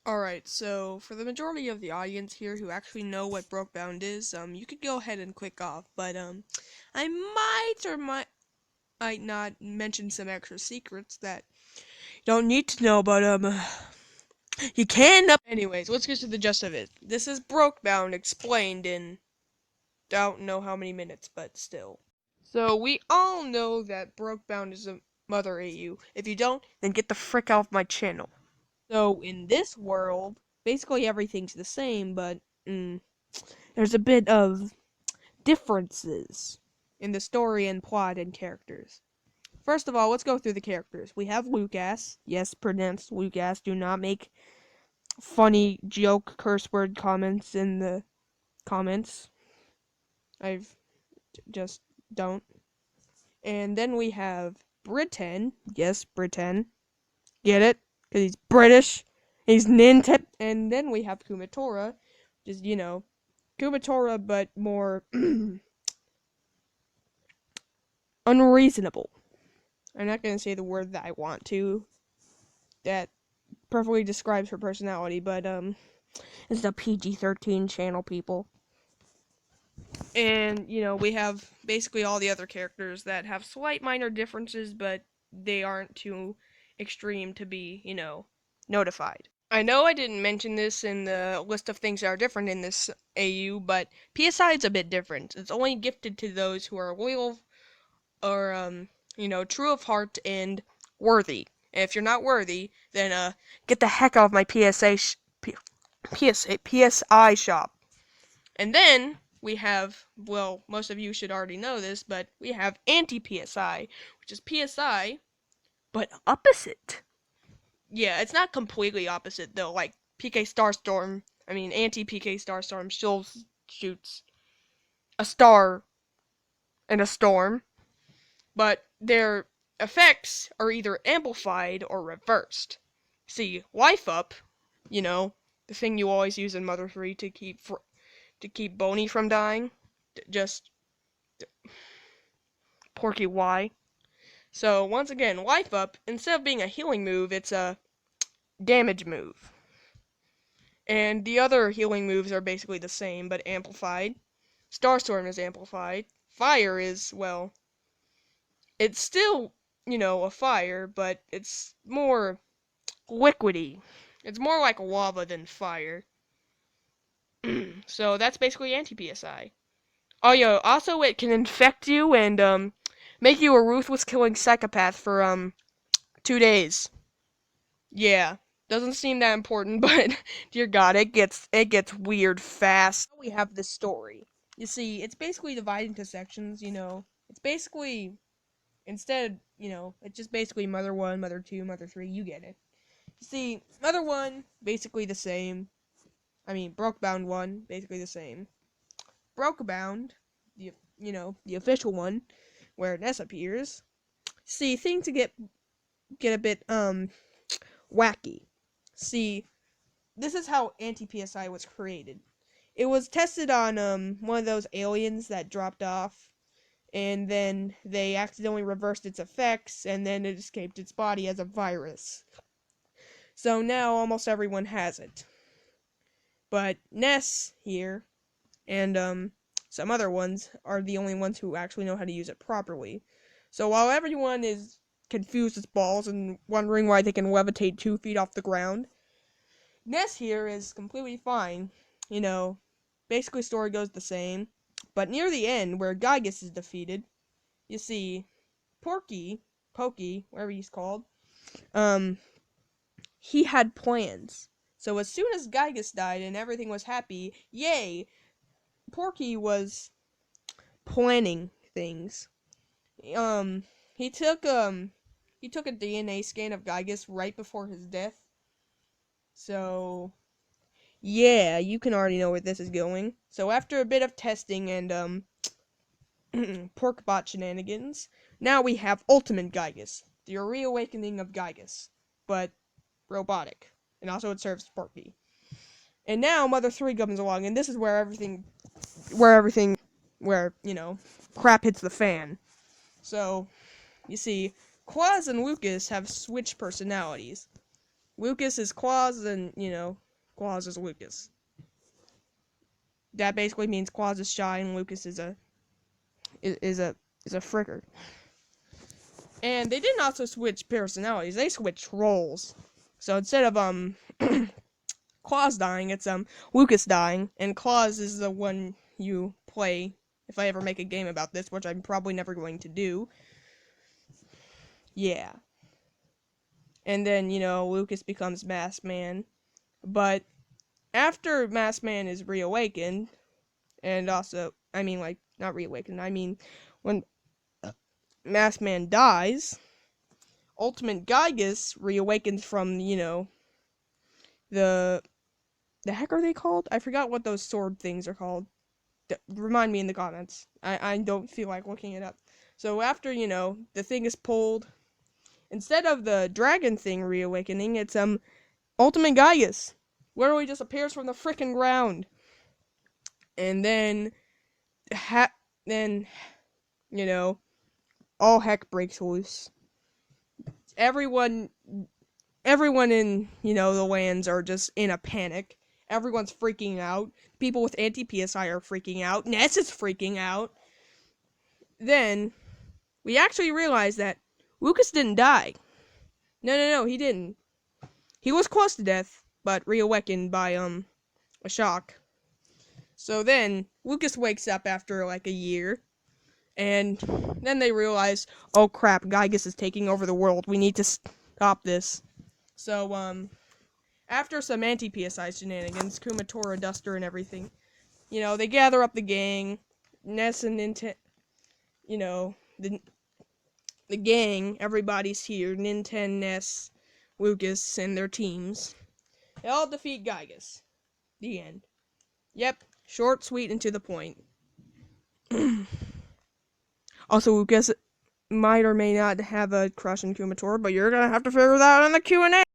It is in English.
Alright, so for the majority of the audience here who actually know what BrokeBound is, you could go ahead and click off, but I might not mention some extra secrets that you don't need to know, but you can. Anyways, let's get to the gist of it. This is BrokeBound explained in don't know how many minutes, but still. So we all know that BrokeBound is a mother AU. If you don't, then get the frick out of my channel. So in this world, basically everything's the same, but there's a bit of differences in the story and plot and characters. First of all, let's go through the characters. We have Lucas. Yes, pronounced Lucas. Do not make funny joke curse word comments in the comments. I've just don't. And then we have Britain. Yes, Britain. Get it? Because he's British. He's Nintendo. And then we have Kumatora, just Kumatora, but more unreasonable. I'm not gonna say the word that I want to. That perfectly describes her personality, but it's the PG-13 channel, people. And we have basically all the other characters that have slight minor differences, but they aren't too extreme to be, notified. I know I didn't mention this in the list of things that are different in this AU, but PSI is a bit different. It's only gifted to those who are loyal or true of heart and worthy. And if you're not worthy, then get the heck out of my PSI shop. And then we have, well, most of you should already know this, but we have anti-PSI, which is PSI, but opposite. Yeah, it's not completely opposite though. Like PK Starstorm, anti-PK Starstorm still shoots a star and a storm, but their effects are either amplified or reversed. See, life up, the thing you always use in Mother 3 to keep Boney from dying, just Porky Y. So once again, life up, instead of being a healing move, it's a damage move. And the other healing moves are basically the same, but amplified. Starstorm is amplified. Fire is, well, it's still, a fire, but it's more liquidy. It's more like lava than fire. So that's basically anti-PSI. Oh, also it can infect you and, make you a ruthless killing psychopath for, 2 days. Yeah, doesn't seem that important, but dear God, it gets weird fast. We have the story. You see, it's basically divided into sections. It's basically it's just basically Mother 1, Mother 2, Mother 3. You get it. You see, Mother 1 basically the same. BrokeBound 1 basically the same. BrokeBound, the official one, where Ness appears. See, things get a bit wacky. See, this is how anti-PSI was created. It was tested on one of those aliens that dropped off, and then they accidentally reversed its effects, and then it escaped its body as a virus. So now almost everyone has it. But Ness here and some other ones are the only ones who actually know how to use it properly. So while everyone is confused as balls and wondering why they can levitate 2 feet off the ground, Ness here is completely fine. Basically story goes the same. But near the end, where Gygus is defeated, you see Pokey, whatever he's called, he had plans. So as soon as Gygus died and everything was happy, yay, Porky was planning things. Um, he took a DNA scan of Gygus right before his death. So yeah, you can already know where this is going. So after a bit of testing and porkbot shenanigans, now we have Ultimate Gygus, the reawakening of Gygus, but robotic, and also it serves Porky. And now Mother 3 comes along, and this is where crap hits the fan. So, you see, Quaz and Lucas have switched personalities. Lucas is Claus, and, Claus is Lucas. That basically means Claus is shy and Lucas is a fricker. And they didn't also switch personalities, they switched roles. So instead of Claus dying, it's Lucas dying, and Claus is the one you play if I ever make a game about this, which I'm probably never going to do. Yeah. And then, Lucas becomes Masked Man. But after Masked Man is reawakened, and also, not reawakened, when Masked Man dies, Ultimate Gygus reawakens from, the heck are they called? I forgot what those sword things are called. Remind me in the comments. I don't feel like looking it up. So after, the thing is pulled, instead of the dragon thing reawakening, it's Ultimate Gygus literally just appears from the frickin' ground. And then all heck breaks loose. Everyone in, the lands are just in a panic. Everyone's freaking out. People with anti-PSI are freaking out. Ness is freaking out. Then, we actually realize that Lucas didn't die. No, he didn't. He was close to death, but reawakened by, a shock. So then, Lucas wakes up after, like, a year. And then they realize, oh crap, Gygus is taking over the world. We need to stop this. So, after some anti-PSI shenanigans, Kumatora, Duster, and everything, they gather up the gang. Ness and the gang, everybody's here. Ninten, Ness, Lucas, and their teams. They all defeat Gygus. The end. Yep, short, sweet, and to the point. Also, Lucas might or may not have a crush on Kumatora, but you're gonna have to figure that out in the Q&A.